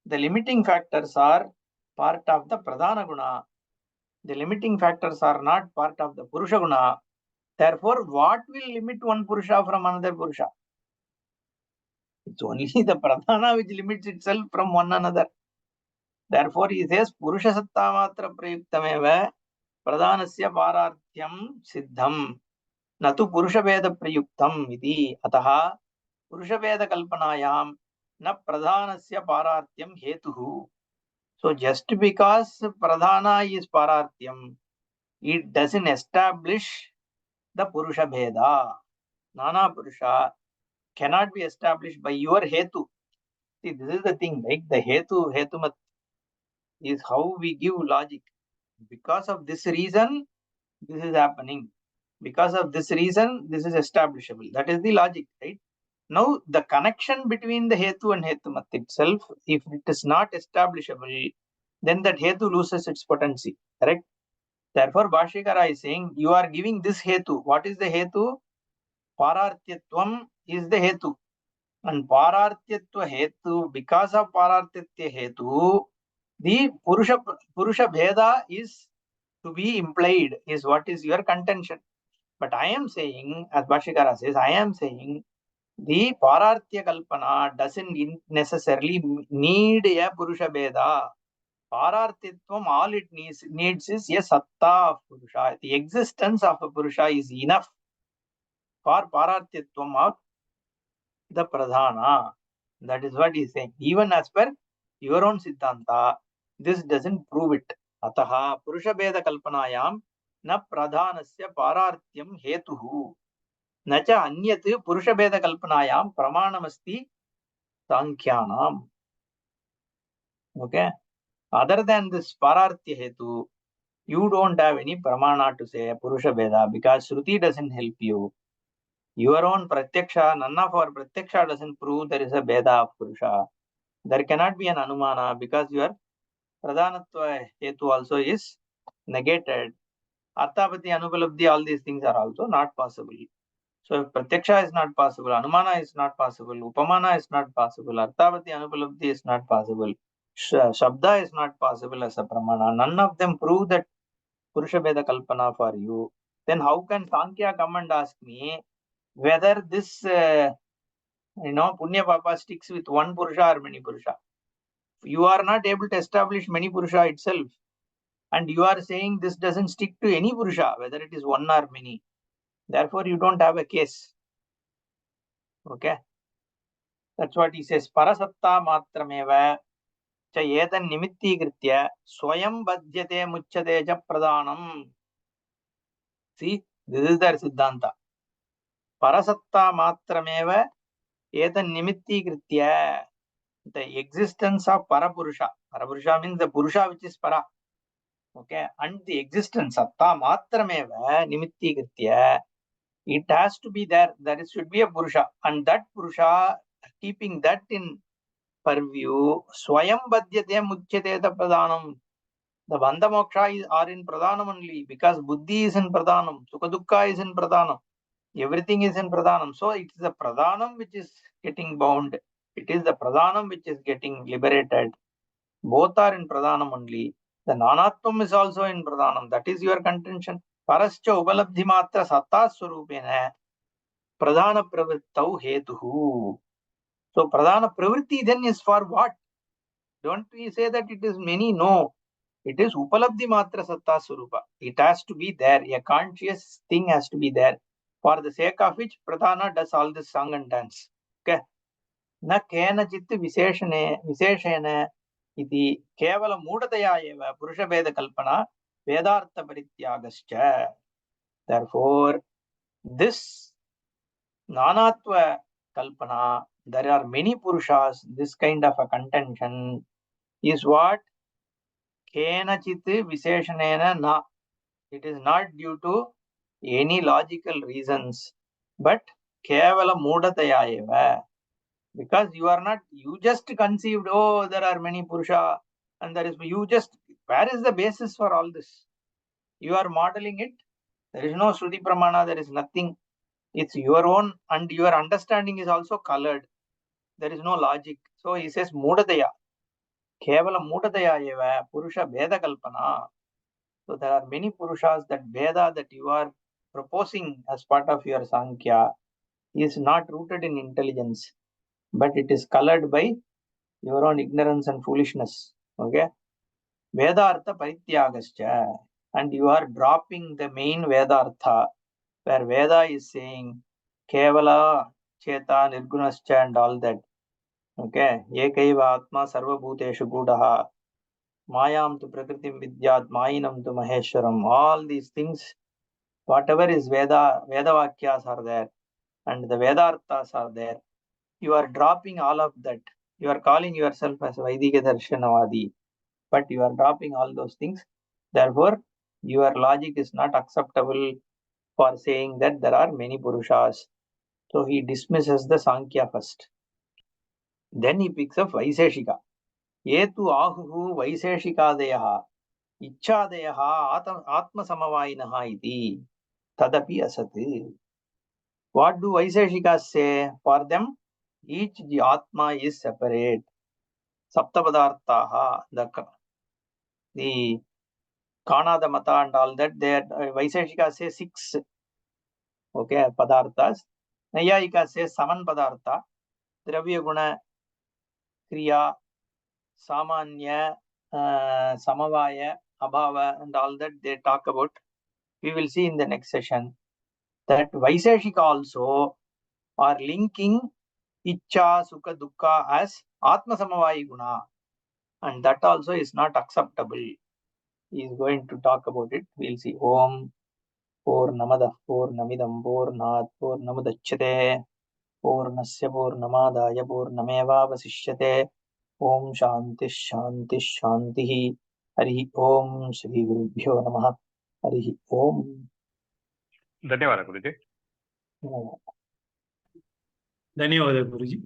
the limiting factors are part of the Pradhana Guna. The limiting factors are not part of the Purusha Guna. Therefore, what will limit one Purusha from another Purusha? It's only the Pradhana which limits itself from one another. Therefore, he says, Purusha Sattamatra Prayuktameva Pradhanasya Pararthyam Siddham Natu Purusha Veda Prayuktam Iti Ataha Purusha Veda Kalpanayam Na Pradhanasya Pararthyam Hetuhu. So, just because Pradhana is Pararthyam, it doesn't establish the Purusha Veda. Nana Purusha cannot be established by your Hetu. See, this is the thing, like the Hetumat is how we give logic. Because of this reason, this is happening. Because of this reason, this is establishable. That is the logic, right? Now, the connection between the Hetu and Hetumat itself, if it is not establishable, then that Hetu loses its potency, correct? Therefore, Bhashyakara is saying, you are giving this hetu. What is the hetu? Parartyatvam is the hetu. And Parartyatva hetu, because of Parartyatya hetu, the Purusha Bheda is to be implied, is what is your contention. But I am saying, as Bhashyakara says, I am saying, the Parartya Kalpana doesn't necessarily need a Purusha Bheda. Parartitvam, all it needs is a Satta of Purusha. The existence of a Purusha is enough for Parartitvam of the Pradhana. That is what he is saying. Even as per your own Siddhanta, this doesn't prove it. Ataha Purusha Bheda Kalpanayam na Pradhanasya Parartyam Hetuhu. न च अन्यत् पुरुषभेदकल्पनायां प्रमाणमस्ति सांख्यानाम्. Okay, other than this pararthya hetu, you don't have any pramana to say purusha bheda, because Shruti doesn't help you. Your own pratyaksha, none of our pratyaksha doesn't prove there is a bheda of purusha. There cannot be an anumana, because your pradhanatva hetu also is negated. Arthapati, Anupalabdhi, all these things are also not possible. So if pratyaksha is not possible, anumana is not possible, upamana is not possible, arthavati anupalabdhi is not possible, shabda is not possible as a pramana. None of them prove that Purusha Bheda Kalpana for you. Then how can Sankhya come and ask me whether this Punya Papa sticks with one Purusha or many Purusha? You are not able to establish many Purusha itself. And you are saying this doesn't stick to any Purusha, whether it is one or many. Therefore, you don't have a case. Okay. That's what he says. Parasatta matrameva cha etan nimittikritya swayam badhyate muchyate cha pradhanam. See, this is their Siddhanta. Parasatta matrameva etan nimittikritya. The existence of Parapurusha. Parapurusha means the Purusha which is Para. Okay, and the existence satta matrameva nimittikritya. It has to be there. There should be a Purusha. And that Purusha, keeping that in purview, swayam badhyate muchyate the pradhanam. The bandha moksha are in pradhanam only, because buddhi is in pradhanam, sukha dukkha is in pradhanam, everything is in pradhanam. So it is the pradhanam which is getting bound, it is the pradhanam which is getting liberated. Both are in pradhanam only. The nanatvam is also in pradhanam. That is your contention. Parascha upalabdhi matra satta swarupena pradhana pravrittau hetuhu. So pradhana pravritti then is for what? Don't we say that it is many? No. It is upalabdhi matra satta swarupa. It has to be there. A conscious thing has to be there. For the sake of which Pradhana does all this song and dance. Okay. Na kenachit visheshena iti kevala mudadaya eva purusha veda kalpana vedartha parityagascha. Therefore, this nanatva kalpana, there are many purushas, this kind of a contention is what kenachit visheshanena na. It is not due to any logical reasons, but kevala mudataya eva. Because you just conceived, oh, there are many Purusha, and where is the basis for all this? You are modeling it. There is no Shruti Pramana, there is nothing. It's your own, and your understanding is also colored. There is no logic. So he says mudataya. Kevala mudataya eva Purusha Bheda Kalpana. So there are many Purushas. That Veda that you are proposing as part of your Sankhya is not rooted in intelligence, but it is colored by your own ignorance and foolishness. Okay? Vedartha parityagascha. And you are dropping the main Vedartha, where Veda is saying Kevala, Cheta, Nirgunascha and all that. Okay? Ekaiva Atma Sarva Bhuteshu Gudaha. Mayam tu Prakritim Vidyat, Mayinam tu Maheshwaram. All these things, whatever is Veda Vakyas are there, and the Vedarthas are there. You are dropping all of that. You are calling yourself as Vaidika Darshanavadi, but you are dropping all those things. Therefore, your logic is not acceptable for saying that there are many Purushas. So he dismisses the Sankhya first. Then he picks up Vaiseshika. Yetu ahuhu Vaiseshikadeyaha इच्छादयः आत्मसमवायिनः इति तदपि असत्. What do Vaiseshikas say? For them, each Atma is separate. Saptapadarthaha, the Kanada Mata and all that, they Vaiseshikas say 6 okay, padarthas. Nayayika says 7 padartha. Dravya Guna, Kriya, Samanya, Samavaya, Abhava, and all that they talk about. We will see in the next session that Vaiseshika also are linking Icha, Sukha, Dukkha as Atma Samavaya Guna, and that also is not acceptable. He is going to talk about it. We'll see. Om Purnamada Purnamidam Purnat Purnamudachyate Purnasya Purnamadaya Purnamevavasishyate. Om Shanti Shanti Shanti. Harihi Om Shri Gurubhyo Namaha. Harihi Om. ಧನ್ಯವಾದ ಗುರುಜಿ. ಧನ್ಯವಾದ ಗುರುಜಿ.